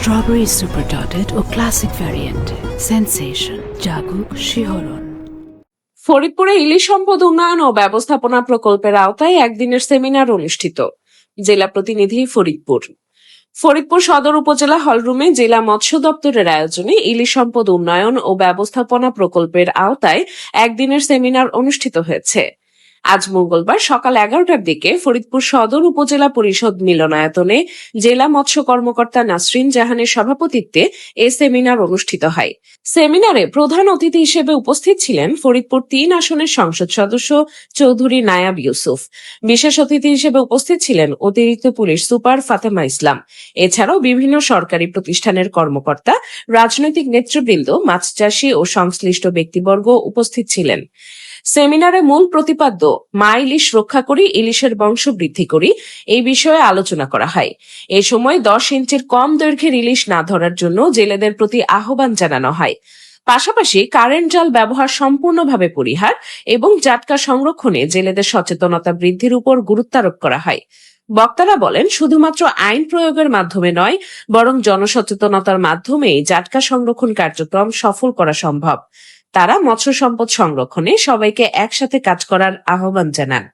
Strawberry super dotted ও classic ভ্যারিয়েন্টে sensation জাগুক শিহরণ। ফরিদপুরে ইলিশ সম্পদ উন্নয়ন ও ব্যবস্থাপনা প্রকল্পের আওতায় একদিনের সেমিনার অনুষ্ঠিত। জেলা প্রতিনিধি ফরিদপুর সদর উপজেলা হলরুমে জেলা মৎস্য দপ্তরের আয়োজনে ইলিশ সম্পদ উন্নয়ন ও ব্যবস্থাপনা প্রকল্পের আওতায় একদিনের সেমিনার অনুষ্ঠিত হয়েছে। আজ মঙ্গলবার সকাল 11টার দিকে ফরিদপুর সদর উপজেলা পরিষদ মিলনায়তনে জেলা মৎস্য কর্মকর্তা নাসরিন জাহানের সভাপতিত্বে এ সেমিনার অনুষ্ঠিত হয়। সেমিনারে প্রধান অতিথি হিসেবে উপস্থিত ছিলেন ফরিদপুর ৩ আসনের সংসদ সদস্য চৌধুরী নায়াব ইউসুফ। বিশেষ অতিথি হিসেবে উপস্থিত ছিলেন অতিরিক্ত পুলিশ সুপার ফাতেমা ইসলাম। এছাড়াও বিভিন্ন সরকারি প্রতিষ্ঠানের কর্মকর্তা, রাজনৈতিক নেতৃবৃন্দ, মাছ চাষী ও সংশ্লিষ্ট ব্যক্তিবর্গ উপস্থিত ছিলেন। সেমিনারে মূল প্রতিপাদ্য মা ইলিশ রক্ষা করি, ইলিশের বংশ বৃদ্ধি করি এই বিষয়ে আলোচনা করা হয়। এ সময় 10 ইঞ্চির কম দৈর্ঘ্যের ইলিশ না ধরার জন্য জেলেদের প্রতি আহ্বান জানানো হয়। পাশাপাশি কারেন্ট জাল ব্যবহার সম্পূর্ণভাবে পরিহার এবং জাটকা সংরক্ষণে জেলেদের সচেতনতা বৃদ্ধির উপর গুরুত্বারোপ করা হয়। বক্তারা বলেন, শুধুমাত্র আইন প্রয়োগের মাধ্যমে নয়, বরং জনসচেতনতার মাধ্যমেই জাটকা সংরক্ষণ কার্যক্রম সফল করা সম্ভব। তারা মৎস্য সম্পদ সংরক্ষণে সবাইকে একসাথে কাজ করার আহ্বান জানান।